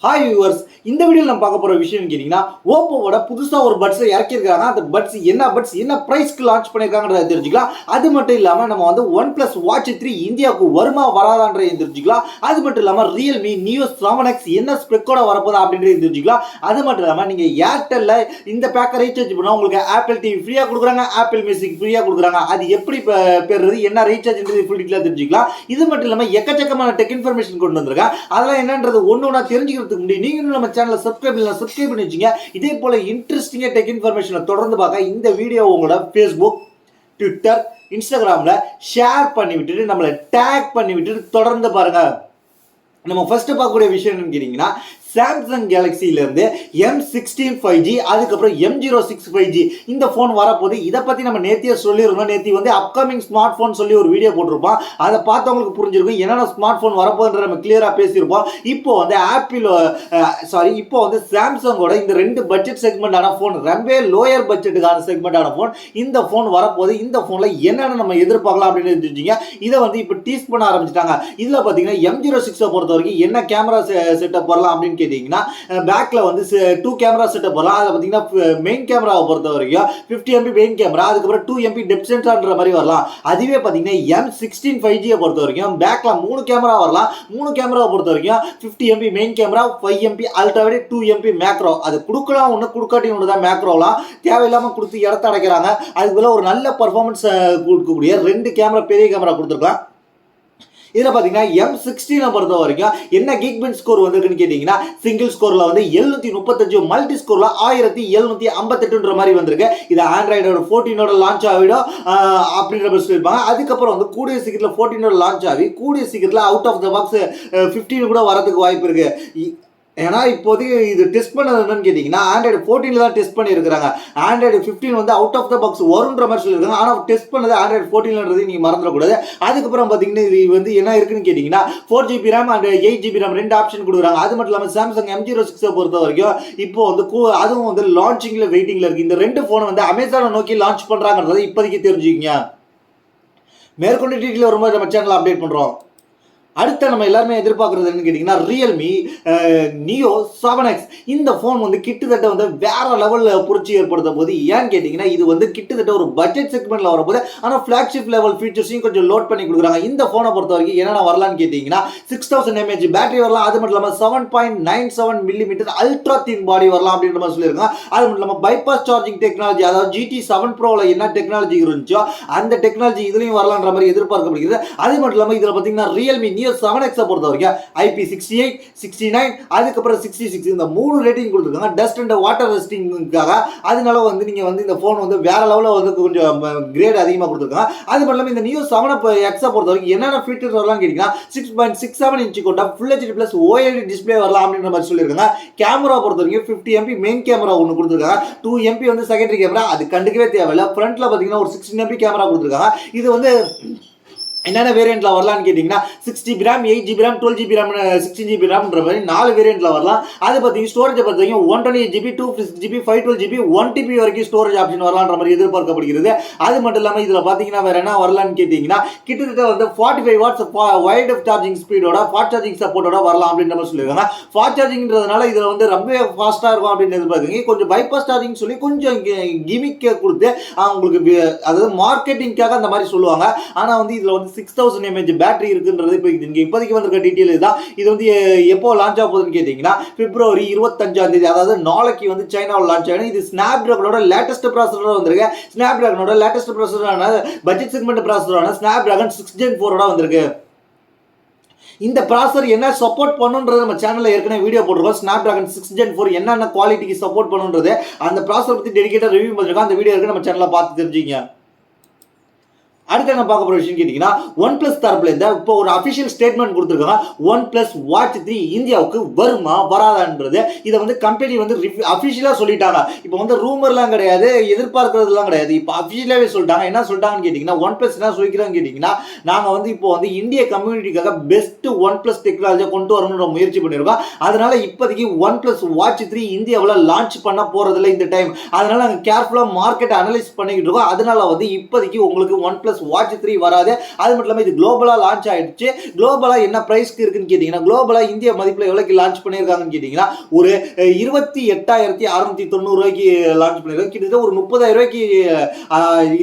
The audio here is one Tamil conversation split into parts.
ஹாய் வியூவர்ஸ், இந்த வீடியோவில் நம்ம பார்க்க போகிற விஷயம் கேட்டிங்கன்னா ஓப்போவோட புதுசாக ஒரு பட்ஸை இறக்கியிருக்காங்க. அந்த பட்ஸ் என்ன ப்ரைஸ்க்கு லான்ச் பண்ணியிருக்காங்கன்றதை தெரிஞ்சுக்கலாம். அது மட்டும் இல்லாமல் நம்ம வந்து ஒன் ப்ளஸ் வாட்ச் 3 இந்தியாவுக்கு வருமா வராதான்றதை தெரிஞ்சுக்கலாம். அது மட்டும் இல்லாமல் ரியல்மி நியோ 7X என்ன ஸ்பெக்கோட வரப்போதா அப்படின்றத தெரிஞ்சுக்கலாம். அது மட்டும் இல்லாமல் நீங்கள் ஏர்டெல்ல இந்த பேக்கை ரீசார்ஜ் பண்ணால் உங்களுக்கு ஆப்பிள் டிவி ஃப்ரீயாக கொடுக்குறாங்க, ஆப்பிள் மியூசிக் ஃப்ரீயாக கொடுக்குறாங்க. அது எப்படி பெறுறது, என்ன ரீசார்ஜ்ன்றது ஃபுல் டீட்டெயிலாக தெரிஞ்சுக்கலாம். இது மட்டும் இல்லாமல் எக்கச்சக்கமான டெக் இன்ஃபர்மேஷன் கொண்டு வந்திருக்கேன். அதெல்லாம் என்னன்றது ஒன்று ஒன்றா தெரிஞ்சுக்கிறது நீங்க நம்ம சேனலை சப்ஸ்கிரைப் பண்ணி வச்சுங்க. இதே போல இன்ட்ரெஸ்டிங்கா டெக் இன்ஃபர்மேஷனை தொடர்ந்து பார்க்க இந்த வீடியோ உங்களோட ஃபேஸ்புக், ட்விட்டர், இன்ஸ்டாகிராம்ல ஷேர் பண்ணி விட்டுட்டு நம்மளை டேக் பண்ணி விட்டுட்டு தொடர்ந்து பாருங்க. நம்ம ஃபர்ஸ்ட் பார்க்கக்கூடிய விஷயம் என்னன்னு கேட்டீங்கன்னா சாம்சங் கேலக்சியிலேருந்து M16 5G அதுக்கப்புறம் M06 5G இந்த ஃபோன் வரப்போது. இதை பற்றி நம்ம நேத்தியே சொல்லியிருந்தோம். நேத்தி வந்து அப்கமிங் ஸ்மார்ட் ஃபோன் சொல்லி ஒரு வீடியோ போட்டிருப்போம். அதை பார்த்தவங்களுக்கு புரிஞ்சிருக்கும் என்னென்ன ஸ்மார்ட் ஃபோன் வரப்போகுதுன்ற நம்ம கிளியராக பேசியிருப்போம். இப்போ வந்து சாம்சங்கோட இந்த ரெண்டு பட்ஜெட் செக்மெண்டான ஃபோன், ரொம்ப லோயர் பட்ஜெட்டுக்கான செக்மெண்டான ஃபோன், இந்த ஃபோன் வரப்போது. இந்த ஃபோனில் என்னென்ன நம்ம எதிர்பார்க்கலாம் அப்படின்னு தெரிஞ்சுங்க. இதை வந்து இப்போ டீஸ் பண்ண ஆரம்பிச்சிட்டாங்க. இதில் பார்த்தீங்கன்னா M06 பொறுத்த வரைக்கும் என்ன கேமரா செட்டப் வரலாம் அப்படின்னு கேட்டீங்கன்னா பேக்ல வந்து 2 கேமரா செட்டப் வரலாம். அதில் பார்த்தீங்கன்னா மெயின் கேமராவை பொறுத்த வரைக்கும் 50 MP மெயின் கேமரா, அதுக்கப்புறம் 2 MP டெப்த் சென்சார்ன்ற மாதிரி வரலாம். அதுவே பார்த்தீங்கன்னா M16 5G பொறுத்த வரைக்கும் பேக்ல 3 கேமரா வரலாம். 3 கேமராவை பொறுத்த வரைக்கும் 50 MP main camera, 5 MP ultrawide, 2 MP macro. அது கொடுக்கலாம் ஒன்று, கொடுக்காட்டி ஒன்று தான். மேக்ரோலாம் தேவையில்லாமல் கொடுத்து இடத்த அடைக்கிறாங்க. அதுக்குள்ள ஒரு நல்ல பர்ஃபார்மன்ஸ் கொடுக்கக்கூடிய 2 கேமரா, பெரிய கேமரா கொடுத்துருக்கலாம். இதில் பார்த்தீங்கன்னா M16 பொறுத்த வரைக்கும் என்ன கிக் பெஞ்ச் ஸ்கோர் வந்திருக்குன்னு கேட்டிங்கன்னா சிங்கிள் ஸ்கோரில் வந்து 735, மல்டி ஸ்கோரில் 1758 மாதிரி வந்திருக்கு. இது ஆண்ட்ராய்டோட 14 லான்ச் ஆகிடும் அப்படின்ற மாதிரி சொல்லியிருப்பாங்க. அதுக்கப்புறம் வந்து கூடிய சீக்கிரத்தில் 14 லான்ச் ஆகி கூடிய சீக்கிரத்தில் அவுட் ஆஃப் த பாக்ஸ் 15 கூட வரதுக்கு வாய்ப்பு இருக்குது. ஏன்னா இப்போதைக்கு இது டெஸ்ட் பண்ணது என்னன்னு கேட்டிங்கன்னா ஆண்ட்ராய்டு 14 தான் டெஸ்ட் பண்ணியிருக்கிறாங்க. ஆண்ட்ராய்டு 15 வந்து அவுட் ஆஃப் த பாக்ஸ் வருன்ற மாதிரி சொல்லியிருக்காங்க. ஆனால் டெஸ்ட் பண்ணது ஆண்ட்ராய்டு 14ன்றது நீங்கள் மறந்துடக்கூடாது. அதுக்கப்புறம் பார்த்தீங்கன்னா இது வந்து என்ன இருக்குன்னு கேட்டிங்கன்னா 4GB RAM and 8GB RAM ரெண்டு ஆப்ஷன் கொடுக்குறாங்க. அது மட்டும் இல்லாமல் சாம்சங் M06 பொறுத்த வரைக்கும் இப்போ வந்து அதுவும் வந்து லான்ச்சிங்கில் வெயிட்டிங்கில் இருக்குது. இந்த ரெண்டு ஃபோனை வந்து அமேசானை நோக்கி லான்ச் பண்ணுறாங்கன்றதை இப்போதைக்கு தெரிஞ்சுக்கிங்க. மேற்கொண்டு டீட்டெயில் வரும்போது நம்ம சேனலில் அப்டேட் பண்ணுறோம். அடுத்த நம்ம எல்லாருமே எதிர்பார்க்குறது என்னன்னு கேட்டிங்கன்னா ரியல்மி நியோ 7X இந்த ஃபோன் வந்து கிட்டத்தட்ட வந்து வேற லெவலில் புரட்சி ஏற்படுத்த போது. ஏன்னு கேட்டிங்கன்னா இது வந்து கிட்டத்தட்ட ஒரு பட்ஜெட் செக்மெண்ட்டில் வரப்போது. ஆனால் ஃப்ளாக்ஷிப் லெவல் ஃபீச்சர்ஸையும் கொஞ்சம் லோட் பண்ணி கொடுக்குறாங்க. இந்த ஃபோனை பொறுத்த வரைக்கும் என்னென்ன வரலான்னு கேட்டிங்கன்னா 6000 mAh பேட்டரி வரலாம். அது மட்டும் இல்லாமல் 7.97 mm அல்ட்ரா தின் பாடி வரலாம் அப்படின்ற மாதிரி சொல்லியிருக்காங்க. அது மட்டும் இல்லாமல் பைபாஸ் சார்ஜிங் டெக்னாலஜி, அதாவது GT7 Proவில் என்ன டெக்னாலஜி இருந்துச்சோ அந்த டெக்னாலஜி இதுலையும் வரலான்ற மாதிரி எதிர்பார்க்கப்படுகிறது. அது மட்டும் இல்லாமல் இதில் பார்த்தீங்கன்னா ரியல்மி 7X பொறுத்த வரைக்கும் IP68, 69 அதுக்கப்புறம் 66 இந்த 3 ரேட்டிங் கொடுத்துருக்காங்க டஸ்ட் அண்ட் வாட்டர் ரெசிஸ்டிங்காக. அதனால வந்து நீங்கள் வந்து இந்த ஃபோன் வந்து வேற லெவலில் வந்து கொஞ்சம் கிரேட் அதிகமாக கொடுத்துருக்காங்க. அது மட்டும் இல்லாமல் இந்த நியோ 7X பொறுத்த வரைக்கும் என்னென்ன ஃபீச்சர்ஸ் வரலாம் கேட்டிங்கன்னா 6.67 இன்ச் கொண்ட full HD plus OLED display வரலாம் அப்படின்ற மாதிரி சொல்லியிருக்காங்க. கேமரா பொறுத்த வரைக்கும் 50 MP மெயின் கேமரா ஒன்று கொடுத்துருக்காங்க. 2 MP வந்து செகண்டரி கேமரா, அது கண்டுக்கவே தேவையில்லை. ஃப்ரண்ட்ல பார்த்தீங்கன்னா ஒரு 16 MP கேமரா கொடுத்துருக்காங்க. இது வந்து என்னென்ன வேரியண்ட்டில் வரலான்னு கேட்டிங்கன்னா 6GB RAM, 8GB RAM, 12GB RAM, 16GB RAMன்ற மாதிரி 4 வேரியண்ட்டில் வரலாம். அது பார்த்தீங்கன்னா ஸ்டோரேஜை பார்த்தீங்கன்னா 128GB, 256GB, 512GB, 1TB வரைக்கும் ஸ்டோரேஜ் ஆப்ஷன் வரலான்ற மாதிரி எதிர்பார்க்கப்படுகிறது. அது மட்டும் இல்லாமல் இதில் பார்த்தீங்கன்னா வேறு என்ன வரலான்னு கேட்டிங்கன்னா கிட்டத்தட்ட வந்து 45 வாட்ஸ் வைட் சார்ஜிங் ஸ்பீடோட ஃபாஸ்ட் சார்ஜிங் சப்போர்ட்டோட வரலாம் அப்படின்ற மாதிரி சொல்லியிருக்காங்க. ஃபாஸ்ட் சார்ஜிங்கிறதுனால இதில் வந்து ரொம்ப ஃபாஸ்ட்டாக இருக்கும் அப்படின்னு எதிர்பார்க்குறீங்க. கொஞ்சம் பைபாஸ் சார்ஜிங் சொல்லி கொஞ்சம் கிமிக்க கொடுத்து உங்களுக்கு அதாவது மார்க்கெட்டிங்காக அந்த மாதிரி சொல்லுவாங்க. ஆனால் வந்து இதில் வந்து 6000 mAh பேட்டரி இருக்குன்றது இப்போ இப்போதைக்கு வந்திருக்க டீட்டெயில் இதுதான். இது வந்து எப்போ லான்ச் ஆக போகுதுன்னு கேட்டிங்கன்னா February 25, அதாவது நாளைக்கு வந்து சைனாவில் லான்ச் ஆகும். இது ஸ்னாப்டிராகனோட லேட்டஸ்ட் ப்ராசஸரோட வந்திருக்கு. ஸ்னாப்டிராகனோட லேட்டஸ்ட் ப்ராசஸரான பட்ஜெட் செக்மெண்ட் ப்ராசஸரான ஸ்னாப்டிராகன் 6 Gen 4 வந்திருக்கு. இந்த ப்ராசஸர் என்ன சப்போர்ட் பண்ணுன்றது நம்ம சேனலில் ஏற்கனவே வீடியோ போட்டிருக்கோம். ஸ்னாப்டிராகன் 6 Gen 4 என்னென்ன குவாலிட்டிக்கு சப்போர்ட் பண்ணுன்றது அந்த ப்ராசஸர் பற்றி டெடிகேட்டாக ரிவ்யூ பண்ணிருக்கோம். அந்த வீடியோ இருக்கு, நம்ம சேனலில் பார்த்து தெரிஞ்சுங்க. அடுத்து என்ன பார்க்க போகிற விஷயம் கேட்டிங்கன்னா ஒன் ப்ளஸ் தரப்புல இந்த இப்போ ஒரு அஃபிஷியல் ஸ்டேட்மெண்ட் கொடுத்துருக்காங்க. ஒன் ப்ளஸ் வாட்ச் 3 இந்தியாவுக்கு வருமா வராதான்றது இதை வந்து கம்பெனி வந்து அஃபிஷியலாக சொல்லிட்டாங்க. இப்போ வந்து ரூமர்லாம் கிடையாது, எதிர்பார்க்கறதுலாம் கிடையாது. இப்போ அஃபிஷியலாகவே சொல்லிட்டாங்க. என்ன சொல்லிட்டாங்கன்னு கேட்டிங்கன்னா ஒன் ப்ளஸ் என்ன சொல்லிக்கிறான்னு கேட்டிங்கன்னா நாங்கள் வந்து இப்போ வந்து இந்திய கம்யூனிட்டிக்காக பெஸ்ட் ஒன் ப்ளஸ் டெக்னாலஜியை கொண்டு வரணுன்ற முயற்சி பண்ணியிருக்கோம். அதனால இப்போதைக்கு ஒன் ப்ளஸ் வாட்ச் 3 இந்தியாவில் லான்ச் பண்ண போகிறதில்ல இந்த டைம். அதனால நாங்கள் கேர்ஃபுல்லாக மார்க்கெட்டை அனலைஸ் பண்ணிக்கிட்டு இருக்கோம். அதனால வந்து இப்போதைக்கு உங்களுக்கு ஒன் ப்ளஸ் வாட்ச் 3 வராது. அது மட்டும் இல்லாமல் இது குளோபலா லான்ச் ஆயிடுச்சு. குளோபலா என்ன பிரைஸ்க்கு இருக்குன்னு கேட்டீங்கன்னா, குளோபலா இந்திய மதிப்புல எவ்வளவுக்கு லான்ச் பண்ணியிருக்காங்கன்னு கேட்டீங்கன்னா ஒரு 28,690 ரூபாய்க்கு லான்ச் பண்ணிருக்காங்க. கிட்டத்தட்ட ஒரு 30,000 ரூபாய்க்கு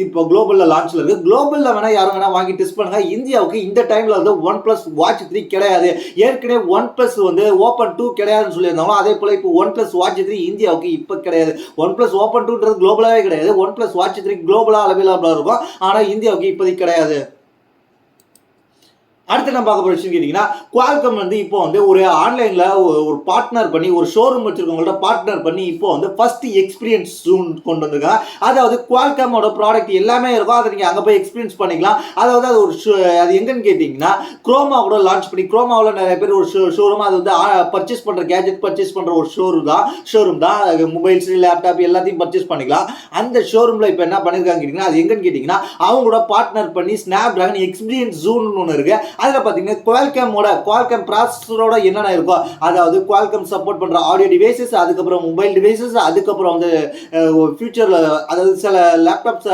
இப்போ குளோபல்ல லான்ச்ல இருக்கு. குளோபல்ல வேணா யாரும் வேணா வாங்கி டெஸ்ட் பண்ணுங்க. இந்தியாவுக்கு இந்த டைம்ல வந்து ஒன் பிளஸ் வாட்ச் 3 கிடையாது. ஏற்கனவே ஒன் பிளஸ் வந்து ஓப்பன் 2 கிடையாதுன்னு சொல்லியிருந்தாங்க. அதே போல இப்போ ஒன் பிளஸ் வாட்ச் 3 இந்தியாவுக்கு இப்போ கிடையாது. ஒன் பிளஸ் ஓப்பன் 2ன்றது குளோபலாவே கிடையாது. ஒன் பிளஸ் வாட்ச் 3 குளோபலா அவைலபிளா இருக்கும். ஆனா இந்தியாவுக்கு இப்போதைக்கு கிடையாது. அடுத்து நம்ம பார்க்க போற விஷயம் கேட்டீங்கன்னா, குவால்காம் வந்து இப்போ வந்து ஒரு ஆன்லைன்ல ஒரு பார்ட்னர் பண்ணி ஒரு ஷோரூம் வச்சிருக்கவங்கள்ட்ட பார்ட்னர் பண்ணி இப்போ வந்து ஃபர்ஸ்ட் எக்ஸ்பீரியன்ஸ் ஜூன் கொண்டு வந்திருக்காங்க. அதாவது குவால்காமோட ப்ராடக்ட் எல்லாமே இருக்கும். அதை நீங்க அங்க போய் எக்ஸ்பீரியன்ஸ் பண்ணிக்கலாம். அதாவது அது ஒரு அது எங்கன்னு கேட்டீங்கன்னா, குரோமா கூட லான்ச் பண்ணி குரோமாவில் நிறைய பேர் ஒரு ஷோரூம் அது வந்து பர்ச்சேஸ் பண்ற கேஜெட் பர்ச்சேஸ் பண்ற ஒரு ஷோரூம் தான் மொபைல்ஸ் லேப்டாப் எல்லாத்தையும் பர்ச்சேஸ் பண்ணிக்கலாம். அந்த ஷோரூம்ல இப்போ என்ன பண்ணிருக்காங்க கேட்டீங்கன்னா, அது எங்கன்னு கேட்டீங்கன்னா, அவங்களோட பார்ட்னர் பண்ணி ஸ்னாப் டிராகன் எக்ஸ்பீரியன்ஸ் ஜூன் ஒன்று இருக்கு. அதில் பார்த்தீங்கன்னா குவால்காம் ப்ராசஸரோட என்னென்ன இருக்கோ, அதாவது குவால்காம் சப்போர்ட் பண்ணுற ஆடியோ டிவைசஸ், அதுக்கப்புறம் மொபைல் டிவைசஸ், அதுக்கப்புறம் வந்து ஃபியூச்சரில் அதாவது சில லேப்டாப்ஸ்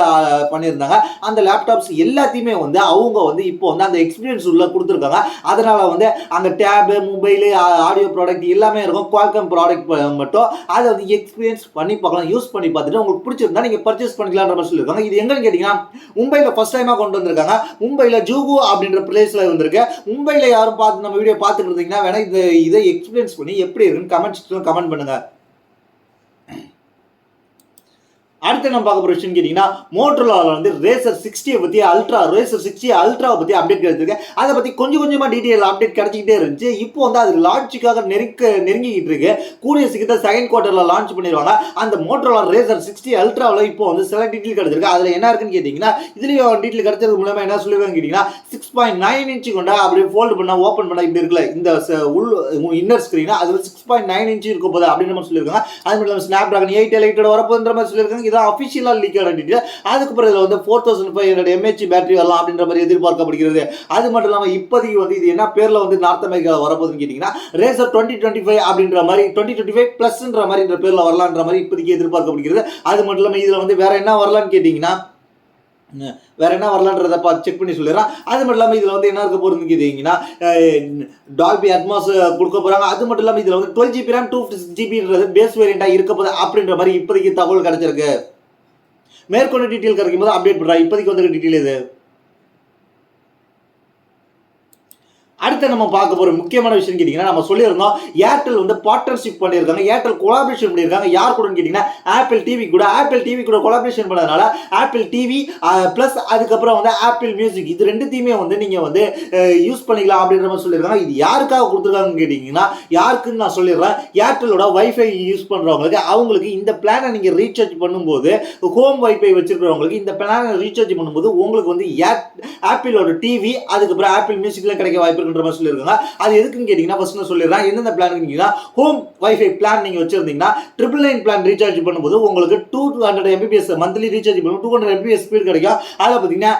பண்ணியிருந்தாங்க. அந்த லேப்டாப்ஸ் எல்லாத்தையுமே வந்து அவங்க வந்து இப்போ வந்து அந்த எக்ஸ்பீரியன்ஸ் உள்ள கொடுத்துருக்காங்க. அதனால வந்து அங்கே டேபு மொபைலு ஆடியோ ப்ராடக்ட் எல்லாமே இருக்கும். குவால்காம் ப்ராடக்ட் மட்டும் அதை வந்து எக்ஸ்பீரியன்ஸ் பண்ணி பார்க்கலாம். யூஸ் பண்ணி பார்த்துட்டு உங்களுக்கு பிடிச்சிருந்தா நீங்கள் பர்ச்சேஸ் பண்ணிக்கலான்ற மாதிரி சொல்லியிருக்காங்க. இது எங்கன்னு கேட்டிங்கன்னா, மும்பையில் ஃபர்ஸ்ட் டைமாக கொண்டு வந்திருக்காங்க. மும்பையில் ஜூகு அப்படின்ற பிளேஸில் வந்திருக்கு. மும்பையில் யாரும் பார்த்து நம்ம வீடியோ பார்த்துட்டு இருந்தீங்கன்னா வேணா இதை எக்ஸ்பீரியன்ஸ் பண்ணி எப்படி இருக்குன்னு கமெண்ட் பண்ணுங்க. அடுத்து நம்ம பார்க்க போற விஷயம் கேட்டீங்கன்னா, மோட்டோரோலால வந்து ரேசர் 60 பத்தி ரேசர் 60 அல்ட்ராவை பத்தி அப்டேட் கிடைச்சிருக்கு. அதை பத்தி கொஞ்சம் கொஞ்சமா டீடைல் அப்டேட் கிடைச்சிக்கிட்டே இருந்துச்சு. இப்போ வந்து அது லான்ச்சுக்காக நெருங்கிக்கிட்டு இருக்கு. கூடிய சீக்கிரத்தில் செகண்ட் குவார்டர்ல லான்ச் பண்ணிடுவாங்க. அந்த மோட்டோரோலா ரேசர் 60 அல்ட்ராவில் இப்போ வந்து சில டீடைல் கிடைச்சிருக்கு. அதுல என்ன இருக்குன்னு கேட்டீங்கன்னா, இதுலயும் டீடைல் கிடைச்சது மூலமா என்ன சொல்லுவாங்க கேட்டீங்கன்னா, 6.9 இன்ச்சு கொண்ட அப்படியே ஃபோல்டு பண்ணா ஓப்பன் பண்ணா இப்படி இருக்குல்ல இந்த இன்னர் ஸ்கிரீன் அதுல 6.9 இன்ச்சு இருக்க போது அப்படின்னு நம்ம சொல்லியிருக்காங்க. அது மட்டும் இல்லாமல் ஸ்னாப் டிராகன் 888 வரப்போன்ற மாதிரி சொல்லியிருக்காங்க. அபிஷியலா லீக் ஆகிட்டு அதுக்கப்புறம் இதுல வந்து 4500 mAh பேட்டரி வரலாம் அப்படின்ற மாதிரி எதிர்பார்க்கப்படுகிறது. அது மட்டும் இல்லாம இப்போதைக்கு வந்து இது என்ன பேர்ல வந்து நார்த் அமெரிக்கா வரப்போகுதுன்னு கேட்டீங்கன்னா, ரேசர் 2025 அப்படின்ற மாதிரி 2025 பிளஸ்ன்ற மாதிரி பேர்ல வரலான்ற மாதிரி இப்போதைக்கு எதிர்பார்க்கப்படுகிறது. அது மட்டும் இல்லாம இதுல வந்து வேற என்ன வரலான்னு கேட்டீங்கன்னா, வேற என்ன வரலான்றதை பார்த்து செக் பண்ணி சொல்லிடுறேன். அது மட்டும் இல்லாமல் இதில் வந்து என்ன இருக்க போகிறதுன்னு கேட்டீங்கன்னா, டால்பி அட்மாஸ் கொடுக்க போகிறாங்க. அது மட்டும் இல்லாமல் இதில் வந்து 12GB RAM 256GB பேஸ் வேரியண்டாக இருக்க போகுது அப்படின்ற மாதிரி இப்போதைக்கு தகவல் கிடைச்சிருக்கு. மேற்கொண்டு டீட்டெயில் கிடைக்கும் போது அப்டேட் பண்ணுறேன். இப்போதைக்கு வந்து டீட்டெயில் இது. அடுத்து நம்ம பார்க்க போற முக்கியமான விஷயம் கேட்டீங்கன்னா, நம்ம சொல்லியிருந்தோம் ஏர்டெல் வந்து பார்ட்னர்ஷிப் பண்ணியிருக்காங்க. ஏர்டெல் கொலாபரேஷன் பண்ணியிருக்காங்க. யார் கூட கேட்டீங்கன்னா, ஆப்பிள் டிவி கூட கொலாபரேஷன் பண்ணதுனால ஆப்பிள் டிவி பிளஸ் அதுக்கப்புறம் வந்து ஆப்பிள் மியூசிக் இது ரெண்டுத்தையுமே வந்து நீங்க வந்து யூஸ் பண்ணிக்கலாம் அப்படின்ற மாதிரி சொல்லியிருக்காங்க. இது யாருக்காக கொடுத்துருக்காங்கன்னு கேட்டீங்கன்னா, யாருக்குன்னு நான் சொல்லிடுறேன். ஏர்டெலோட வைஃபை யூஸ் பண்றவங்களுக்கு அவங்களுக்கு இந்த பிளானை நீங்க ரீசார்ஜ் பண்ணும்போது, ஹோம் வைஃபை வச்சிருக்கிறவங்களுக்கு இந்த பிளானை ரீசார்ஜ் பண்ணும்போது உங்களுக்கு வந்து ஆப்பிளோட டிவி அதுக்கப்புறம் ஆப்பிள் மியூசிக்ல கிடைக்க வாய்ப்பு சொல்லிருக்காங்க. அது எதுக்குன்னு கேட்டீங்கன்னா, ஃபர்ஸ்ட் நான் சொல்லிடுறேன். எந்தெந்த பிளான் கேட்டீங்கன்னா, ஹோம் வைஃபை பிளான் நீங்க வச்சிருந்தீங்கன்னா 999 பிளான் ரீசார்ஜ் பண்ணும்போது உங்களுக்கு 200 MBPS மந்த்லி ரீசார்ஜ் பண்ணும் 200 MBPS ஸ்பீட் கிடைக்கும். அதில் பார்த்தீங்கன்னா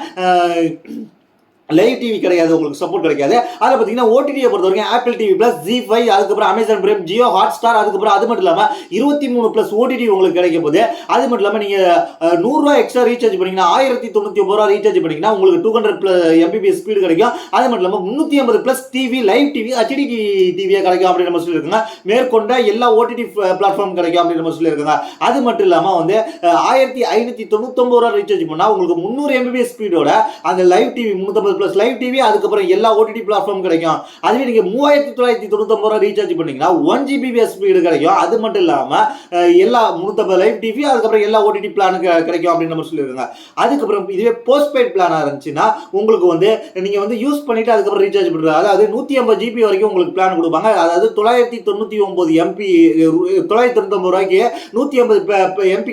லைவ் டிவி கிடையாது, உங்களுக்கு சப்போர்ட் கிடைக்காது. அதில் பார்த்தீங்கன்னா ஓடிடியை பொறுத்த வரைக்கும் ஆப்பிள் டிவி பிளஸ் Zee5 அதுக்கப்புறம் அமேசான் பிரைம் ஜியோ ஹாட்ஸ்டார் அதுக்கப்புறம் அது மட்டும் இல்லாமல் 23 பிளஸ் ஓடிடி உங்களுக்கு கிடைக்க போகுது. அது மட்டும் இல்லாமல் நீங்கள் 100 ரூபா எக்ஸ்ட்ரா ரீசார்ஜ் பண்ணீங்கன்னா 1099 ரூபா ரீசார்ஜ் பண்ணீங்கன்னா உங்களுக்கு 200 MBPS ஸ்பீடு கிடைக்கும். அது மட்டும் இல்லாமல் 350 plus TV live TV HD டிவியை கிடைக்கும் அப்படின்னு நம்ம சொல்லியிருக்காங்க. மேற்கொண்ட எல்லா ஓடிடி பிளாட்ஃபார்ம் கிடைக்கும் அப்படின்னு நம்ம சொல்லியிருக்காங்க. அது மட்டும் இல்லாமல் வந்து 1599 ரூபா ரீசார்ஜ் பண்ணால் உங்களுக்கு 300 MBPS ஸ்பீடோட அந்த live TV 350 plus live TV அதுக்கப்புறம் எல்லா ஓடிடி பிளாட்ஃபார்ம் கிடைக்கும். அதுவே நீங்க 3999 ரூபாய் ரீசார்ஜ் பண்ணீங்கன்னா 1 Gbps ஸ்பீடு கிடைக்கும். அது மட்டும் இல்லாம எல்லா 350 லைவ் டிவி அதுக்கப்புறம் எல்லா ஓடிடி பிளானுக்கு கிடைக்கும் அப்படின்னு நம்ம சொல்லியிருக்காங்க. அதுக்கப்புறம் இதுவே போஸ்ட் பெய்ட் பிளானா இருந்துச்சுன்னா உங்களுக்கு வந்து நீங்க வந்து யூஸ் பண்ணிட்டு அதுக்கப்புறம் ரீசார்ஜ் பண்றது, அதாவது 150 GB வரைக்கும் உங்களுக்கு பிளான் கொடுப்பாங்க. அதாவது 999 MB 999 ரூபாய்க்கு 150 MB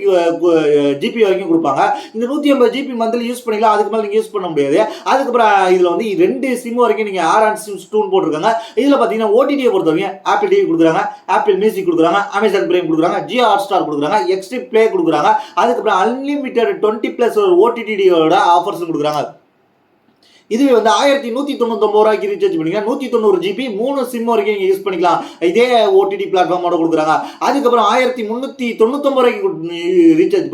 GB வரைக்கும் கொடுப்பாங்க. இந்த 150 GB மந்த்லி யூஸ் பண்ணிக்கலாம். அதுக்கு மேல நீங்க யூஸ் பண்ண முடியாது. அதுக்கப்புறம் இதுல வந்து 2 சிம் வரைக்கும் நீங்க ஆர் சிம் ஸ்டூன் போட்டிருக்காங்க. இதுல பாத்தீங்கன்னா ஓடிடியை பொறுத்தவரைக்கும் ஆப்பிள் டிவி கொடுக்குறாங்க, ஆப்பிள் மியூசிக் கொடுக்குறாங்க, அமேசான் பிரைம் கொடுக்குறாங்க, ஜியோ ஹாட்ஸ்டார் கொடுக்குறாங்க, எக்ஸ்ட்ரீம் பிளே கொடுக்குறாங்க. அதுக்கப்புறம் அன்லிமிட்டட் 20+ ஓடிடியோட ஆஃபர்ஸ் கொடுக்குறாங்க. இதுவே வந்து 1199 ரூபாய்க்கு ரீசார்ஜ் பண்ணிக்கலாம். 190 ஜிபி 3 சிம் வரைக்கும் நீங்க யூஸ் பண்ணிக்கலாம். இதே ஓடிடி பிளாட்ஃபார்மோட கொடுக்குறாங்க. அதுக்கப்புறம் 1399 ரூபாய்க்கு ரீசார்ஜ்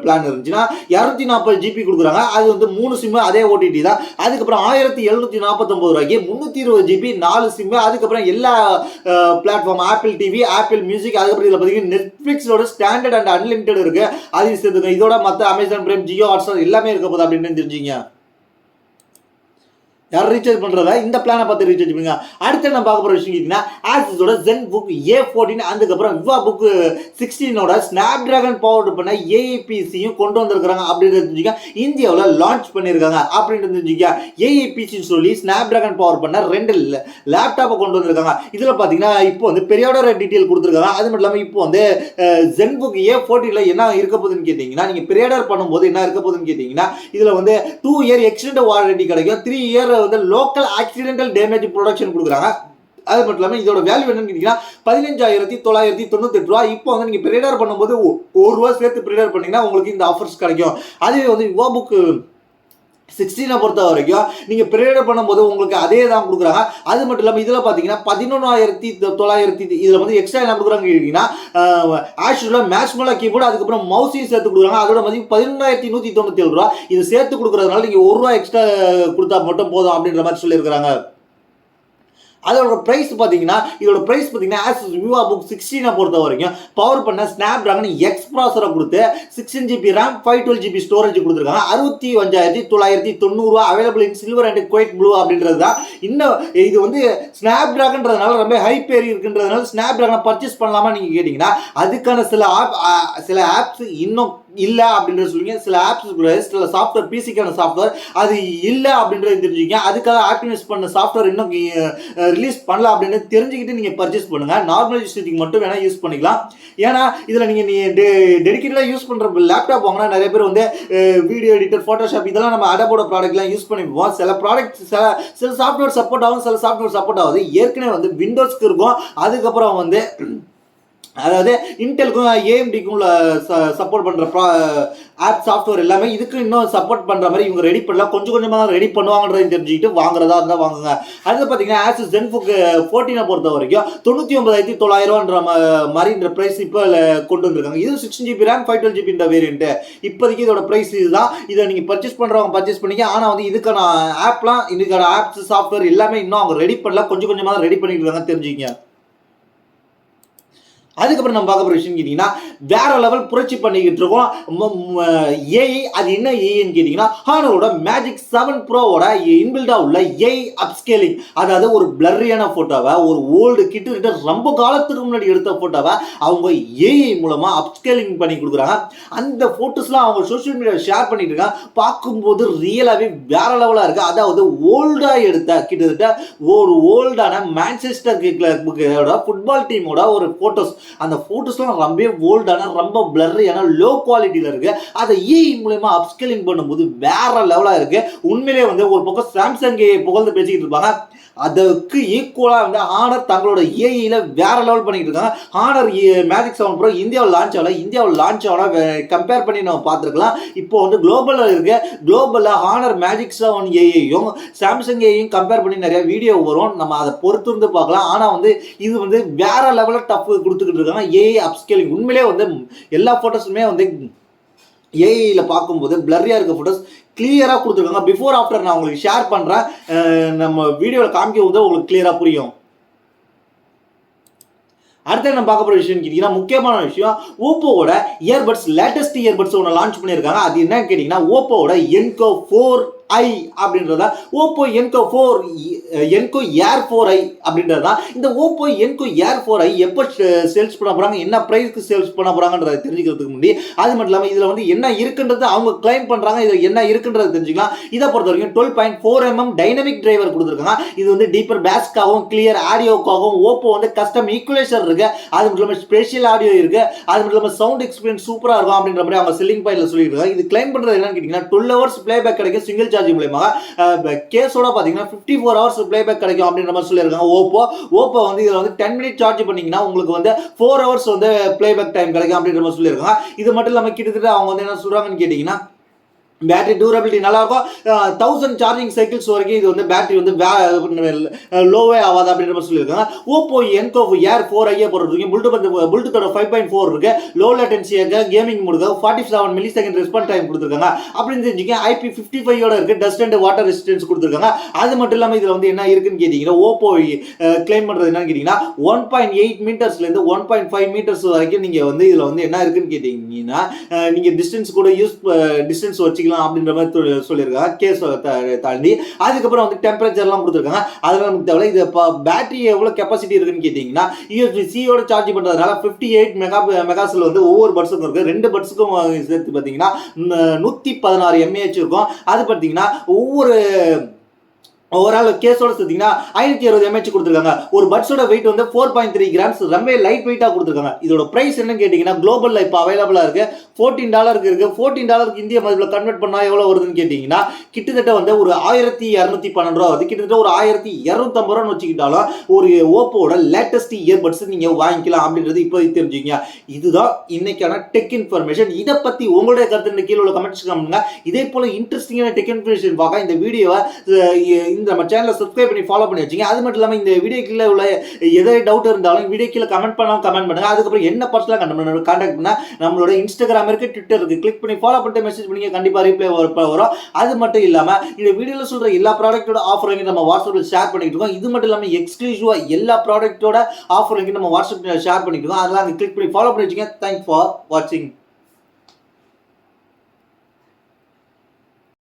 பிளான் இருந்துச்சுன்னா 240 ஜிபி கொடுக்குறாங்க. அது வந்து 3 சிம் அதே ஓடிடி தான். அதுக்கப்புறம் 1749 ரூபாய்க்கு 320 ஜிபி 4 சிம். அதுக்கப்புறம் எல்லா platform apple TV, apple music, அதுக்கப்புறம் இதில் பார்த்தீங்கன்னா நெட்ஃபிளிக்ஸோட ஸ்டாண்டர்ட் அண்ட் அன்லிமிட்டட் இருக்கு. அது சேர்த்துங்க. இதோட மற்ற அமேசான் பிரைம், ஜியோ ஹாட்ஸ்டார் எல்லாமே இருக்க போகுது அப்படின்னு தெரிஞ்சுங்க. யார் ரீசார்ஜ் பண்றதா இந்த பிளானை பார்த்து ரீசார்ஜ் பண்ணுங்க. அடுத்து நான் பார்க்க போற விஷயம் கேட்டீங்கன்னா ஆசஸோட ZenBook A14 அதுக்கப்புறம் VivoBook 16ஓட ஸ்னாப் டிராகன் பவர்டு பண்ண ஏஐபிசியும் கொண்டு வந்திருக்காங்க அப்படின்னு தெரிஞ்சுக்க. இந்தியாவில் லான்ச் பண்ணியிருக்காங்க அப்படின்னு தெரிஞ்சுக்க. ஏஐபிசி சொல்லி ஸ்னாப் டிராகன் பவர் பண்ண 2 லேப்டாப்பை கொண்டு வந்திருக்காங்க. இதில் பார்த்தீங்கன்னா இப்போ வந்து பெரியோட டீட்டெயில் கொடுத்துருக்காங்க. அது மட்டும் இல்லாமல் இப்போ வந்து ZenBook A14 என்ன இருக்க போகுதுன்னு கேட்டீங்கன்னா, நீங்கள் பெரியாடர் பண்ணும்போது என்ன இருக்க போகுதுன்னு கேட்டீங்கன்னா, இதில் வந்து 2 இயர் எக்ஸ்டெண்ட் வாரண்டி கிடைக்கும். 3 இயர் வந்து லோக்கல் ஆக்சிடென்டல் டேமேஜ் ப்ரொடக்ஷன் கொடுக்குறாங்க. அது மட்டும் இல்லாமல் இதோட வேல்யூ என்னன்னு கேட்டீங்கன்னா 15,998 ரூபா. இப்போ வந்து நீங்க பிரீடர் பண்ணும்போது ₹1 சேர்த்து பிரீடர் பண்ணீங்கன்னா உங்களுக்கு இந்த ஆஃபர்ஸ் கிடைக்கும். அதுவே வந்து VivoBook 16 பொறுத்த வரைக்கும் நீங்க பிரீடர் பண்ணும்போது உங்களுக்கு அதே தான் கொடுக்குறாங்க. அது மட்டும் இல்லாமல் இதில் பார்த்தீங்கன்னா 11,900 இதில் வந்து எக்ஸ்ட்ரா என்ன கொடுக்குறாங்க கேட்டீங்கன்னா ஆஷுல மேஷ்மலா கீபோர்டு அதுக்கப்புறம் மவுஸையும் சேர்த்து கொடுக்குறாங்க. அதோட மதிப்பு 11,197 ரூபா. இது சேர்த்து கொடுக்குறதுனால நீங்க ₹1 எக்ஸ்ட்ரா கொடுத்தா மட்டும் போதும் அப்படின்ற மாதிரி சொல்லியிருக்கிறாங்க. அதோட பிரைஸ் பார்த்தீங்கன்னா இதோட பிரைஸ் பார்த்தீங்கன்னா ஆசஸ் VivoBook 16 பொறுத்த வரைக்கும் பவர் பண்ண ஸ்னாப் டிராகன் எக்ஸ் ப்ராசரை கொடுத்து 16 GB RAM 512 GB ஸ்டோரேஜ் கொடுத்துருக்காங்க. 65,990 ரூபா. Available in silver and quiet blue அப்படின்றது தான். இன்னும் இது வந்து ஸ்னாப் டிராகன்றதுனால ரொம்ப ஹை பேர் இருக்குன்றதுனால ஸ்னாப் டிராகனை பர்ச்சேஸ் பண்ணலாமா நீங்கள் கேட்டிங்கன்னா அதுக்கான சில ஆப்ஸ் இன்னும் இல்லை அப்படின்ற சொல்லுங்க. சில ஆப்ஸ் சில சாஃப்ட்வேர் பிசிக்கான சாஃப்ட்வேர் அது இல்லை அப்படின்றது தெரிஞ்சுக்கிங்க. அதுக்காக ஆக்டிவேட் பண்ண சாஃப்ட்வேர் இன்னும் ரிலீஸ் பண்ணலாம் அப்படின்னு தெரிஞ்சுக்கிட்டு நீங்கள் பர்ச்சேஸ் பண்ணுங்கள். நார்மல் யூஸேஜுக்கு மட்டும் வேணால் யூஸ் பண்ணிக்கலாம். ஏன்னா இதில் நீங்கள் டெடிக்கேட்டடாக யூஸ் பண்ணுற லேப்டாப் வாங்கினா நிறைய பேர் வந்து வீடியோ எடிட்டர், ஃபோட்டோஷாப் இதெல்லாம் நம்ம அடபோட ப்ராடக்ட்லாம் யூஸ் பண்ணிப்போம். சில ப்ராடக்ட் சில சாஃப்ட்வேர் சப்போர்ட் ஆகும், சில சாஃப்ட்வேர் சப்போர்ட் ஆகுது. ஏற்கனவே வந்து விண்டோஸ்க்கு இருக்கும். அதுக்கப்புறம் வந்து அதாவது இன்டெலுக்கும் ஏஎம்டிக்கும் சப்போர்ட் பண்ணுற ஆப் சாஃப்ட்வேர் எல்லாமே இதுக்கு இன்னும் சப்போர்ட் பண்ணுற மாதிரி இவங்க ரெடி பண்ணலாம். கொஞ்சம் கொஞ்சமாக ரெடி பண்ணுவாங்கன்றதை தெரிஞ்சுக்கிட்டு வாங்குறதா இருந்தால் வாங்குங்க. அடுத்து பார்த்தீங்கன்னா ஆசஸ் ZenBook 14 பொறுத்த வரைக்கும் 99,900 மாதிரின்ற ப்ரைஸ் இப்போ கொண்டு வந்திருக்காங்க. இது 16 GB RAM 512 GB வேரியன்ட். இப்போதைக்கு இதோட ப்ரைஸ் இதுதான். இதை நீங்கள் பர்ச்சேஸ் பண்ணுறவங்க பர்ச்சேஸ் பண்ணிக்க. ஆனால் வந்து இதுக்கான ஆப்லாம் இதுக்கான ஆப்ஸ் சாஃப்ட்வேர் எல்லாமே இன்னும் அவங்க ரெடி பண்ணல. கொஞ்சம் கொஞ்சமாக ரெடி பண்ணிட்டு இருக்காங்க தெரிஞ்சுக்கிங்க. அதுக்கப்புறம் நம்ம பார்க்க போகிற விஷயம் கேட்டிங்கன்னா வேற லெவல் புரட்சி பண்ணிக்கிட்டு இருக்கோம் ஏஐ. அது என்ன ஏஐன்னு கேட்டிங்கன்னா ஹானரோட Magic 7 Proவோட இன்பில்டாக உள்ள ஏஐ அப்ஸ்கேலிங். அதாவது ஒரு பிளரியான ஃபோட்டோவை ஒரு ஓல்டு கிட்ட ரொம்ப காலத்துக்கு முன்னாடி எடுத்த ஃபோட்டோவை அவங்க ஏஐ மூலமாக அப்ஸ்கேலிங் பண்ணி கொடுக்குறாங்க. அந்த ஃபோட்டோஸ்லாம் அவங்க சோஷியல் மீடியாவில் ஷேர் பண்ணிட்டு இருக்காங்க. பார்க்கும்போது ரியலாகவே வேற லெவலாக இருக்குது. அதாவது ஓல்டாக எடுத்த கிட்டத்தட்ட ஒரு ஓல்டான மான்செஸ்டர் ஃபுட்பால் டீமோட ஒரு ஃபோட்டோஸ். அந்த போட்டோஸ்லாம் ரொம்ப ஓல்டான ரொம்ப பிளரியான லோ குவாலிட்டியில் இருக்கு. அதை ஏஐ மூலமா அப்ஸ்கேலிங் பண்ணும்போது வேற லெவலாக இருக்கு. உண்மையிலே வந்து ஒரு பக்கம் சாம்சங் புகழ்ந்து பேசிக்கிட்டு இருப்பாங்க. அதுக்கு ஈக்குவலாக வந்து ஹானர் தங்களோட ஏஐயில் வேற லெவல் பண்ணிட்டு இருக்காங்க. ஹானர் Magic 7 Pro இந்தியாவில் லான்ச் ஆகல கம்பேர் பண்ணி நம்ம பார்த்துருக்கலாம். இப்போ வந்து குளோபலில் இருக்கு. குளோபலில் ஹானர் Magic 7 ஏஐயும் சாம்சங் ஏஐயும் கம்பேர் பண்ணி நிறைய வீடியோ வரும். நம்ம அதை பொறுத்து இருந்து பார்க்கலாம். ஆனால் வந்து இது வந்து வேற லெவலில் டஃப் கொடுத்துக்கிட்டு இருக்காங்க ஏஐ அப்ஸ்கேலிங். உண்மையிலே வந்து எல்லா ஃபோட்டோஸுமே வந்து ஏஐயில் பார்க்கும்போது பிளரியாக இருக்க ஃபோட்டோஸ் கிளியராக கொடுத்துருக்காங்க. பிஃபோர் ஆஃப்டர் நான் உங்களுக்கு ஷேர் பண்ணுறேன். நம்ம வீடியோவில் காமிக்கும் போது உங்களுக்கு கிளியராக புரியும். அடுத்து நம்ம பார்க்க போகிற விஷயம் கேட்டிங்கன்னா முக்கியமான விஷயம் ஓப்போவோட இயர்பட்ஸ் லேட்டஸ்ட் இயர்பட்ஸ் ஒன்று லான்ச் பண்ணியிருக்காங்க. அது என்னன்னு கேட்டிங்கன்னா ஓப்போவோட Enco 4i அப்படின்றத ஓப்போ Enco Air 4i அப்படின்றது தான். இந்த ஓப்போ Enco Air 4i எப்போ சேல்ஸ் பண்ண போகிறாங்க, என்ன ப்ரைஸ்க்கு சேல்ஸ் பண்ண போகிறாங்கன்றதை தெரிஞ்சுக்கிறதுக்கு முன்னாடி அது மட்டும் இல்லாமல் இதில் வந்து என்ன இருக்குன்றது அவங்க கிளைம் பண்ணுறாங்க. இதில் என்ன இருக்குன்றது தெரிஞ்சுக்கலாம். இதை பொறுத்த வரைக்கும் 12.4mm டைனமிக் டிரைவர் கொடுத்துருக்காங்க. இது வந்து டீப்பர் பேஸ்க்காகவும் கிளியர் ஆடியோக்காகவும் ஓப்போ வந்து கஸ்டம் ஈக்குவலைசர் இருக்கு. அது மட்டும் இல்லாமல் ஸ்பெஷல் ஆடியோ இருக்கு. அது மட்டும் இல்லாமல் சவுண்ட் எக்ஸ்பீரியன்ஸ் சூப்பராக இருக்கும் அப்படின்ற மாதிரி அவங்க செல்லிங் பாயிண்ட்ல சொல்லியிருக்காங்க. இது கிளைம் பண்ணுறது என்னன்னு கேட்டிங்கன்னா 12 hours பிளேபேக் கிடைக்கும் சிங்கிள் சார்ஜ் மூலமாக. கேஸோட பார்த்தீங்கன்னா 54 hours பிளேபேக் கிடைக்கும் அப்படின்ற மாதிரி சொல்லியிருக்காங்க. ஓப்போ வந்து இதில் வந்து 10 minutes சார்ஜ் பண்ணிங்கன்னா உங்களுக்கு வந்து 4 hours வந்து பிளேபேக் டைம் கிடைக்கும் அப்படின்ற மாதிரி சொல்லியிருக்காங்க. இது மட்டும் இல்லாமல் கிட்டத்தட்ட அவங்க வந்து என்ன சொல்கிறாங்கன்னு கேட்டிங்கன்னா பேட்டரி டியூரபிலிட்டி நல்லா இருக்கும். 1000 சார்ஜிங் சைக்கிள்ஸ் வரைக்கும் இது வந்து பேட்டரி வந்து லோவே ஆகாது அப்படின்ற மாதிரி சொல்லியிருக்காங்க. ஓப்போ என்கோ ஏர் 4i போடுறதுக்கு ப்ளூடூத்தோட 5.4 இருக்கு. லோ லேட்டன்சி கேமிங் மோடுக்கு 47 மில்லி செகண்ட் ரெஸ்பான்ஸ் டைம் கொடுத்துருக்காங்க. அப்படின்னு தெரிஞ்சுக்க IP55 இருக்கு. டஸ்ட் அண்ட் வாட்டர் ரெசிஸ்டன்ஸ் கொடுத்துருக்காங்க. அது மட்டும் இல்லாமல் இதில் வந்து என்ன இருக்குன்னு கேட்டீங்கன்னா ஓப்போ கிளைம் பண்ணுறது என்னன்னு கேட்டீங்கன்னா 1.8 மீட்டர்ஸ்லேருந்து 1.5 மீட்டர்ஸ் வரைக்கும் நீங்கள் வந்து இதில் வந்து என்ன இருக்குன்னு கேட்டீங்கன்னா நீங்கள் டிஸ்டன்ஸ் கூட டிஸ்டன்ஸ் வச்சுக்கலாம் அப்படின்ற மாதிரி சொல்லியிருக்காங்க. கேஸ் தாண்டி அதுக்கப்புறம் வந்து டெம்பரேச்சர்லாம் கொடுத்துருக்காங்க. அதெல்லாம் நமக்கு தேவை. இது பேட்டரி எவ்வளோ கெப்பாசிட்டி இருக்குன்னு கேட்டிங்கன்னா USB-C சார்ஜ் பண்ணுறதுனால 58 மெகாஸில் வந்து ஒவ்வொரு பட்ஸுக்கும் இருக்குது. 2 பட்ஸுக்கும் சேர்த்து பார்த்தீங்கன்னா 116 mAh இருக்கும். அது பார்த்தீங்கன்னா ஒவ்வொரு ஓவரால் கேஸோட சேர்த்தீங்கன்னா 560 mAh கொடுத்துருக்காங்க. ஒரு பட்ஸோட வெயிட் வந்து 4.3 கிராம்ஸ். ரொம்ப லைட் வெயிட்டாக கொடுத்துருக்காங்க. இதோட ப்ரைஸ் என்னன்னு கேட்டிங்கன்னா குளோபலில் இப்போ அவைலபிளாக இருக்குது. $14 இருக்குது. $14 இந்திய மதிப்பில் கன்வெர்ட் பண்ணால் எவ்வளோ வருதுன்னு கேட்டிங்கன்னா கிட்டத்தட்ட வந்து ஒரு 1212 ரூபா வருது. கிட்டத்தட்ட ஒரு 1250 ரூபான்னு வச்சுக்கிட்டாலும் ஒரு ஓப்போட லேட்டஸ்ட் இயர்பட்ஸ் நீங்கள் வாங்கிக்கலாம் அப்படின்றது இப்போ தெரிஞ்சுங்க. இதுதான் இன்னைக்கான டெக் இன்ஃபர்மேஷன். இதை பற்றி உங்களுடைய கருத்து கீழே உள்ள கமெண்ட்ஸ் பண்ணுங்க. இதே போல் இன்ட்ரெஸ்டிங்கான டெக் இன்ஃபர்மேஷன் பார்க்க இந்த வீடியோவை நம்ம சேனலை சப்ஸ்கிரைப் பண்ணி ஃபாலோ பண்ணி வச்சுங்க. அது மட்டும் இல்லாமல் இந்த வீடியோ கீழே உள்ள எதாவது டவுட் இருந்தாலும் வீடியோ கீழே கமெண்ட் பண்ணுங்க. அதுக்கப்புறம் என்ன பர்சனலாக கான்டாக்ட் பண்ணால் நம்மளோட இன்ஸ்டாகிராம் இருக்கு, ட்விட்டர் இருக்கு. கிளிக் பண்ணி ஃபாலோ பண்ணிட்டு மெசேஜ் பண்ணி கண்டிப்பாக ரிப்ளை வரும். அது மட்டும் இல்லாமல் இந்த வீடியோவில் சொல்கிற எல்லா ப்ராடக்ட்டோட ஆஃபர் நம்ம வாட்ஸ்அப்பில் ஷேர் பண்ணிட்டு இருக்கோம். இது மட்டும் இல்லாமல் எக்ஸ்க்ளூசிவாக எல்லா ப்ராடக்ட்டோட ஆஃபர் நம்ம வாட்ஸ்அப்பில் ஷேர் பண்ணிட்டு இருக்கோம். அதெல்லாம் கிளிக் பண்ணி ஃபாலோ பண்ணி வச்சுங்க. தேங்க்ஸ் ஃபார் வாட்சிங்.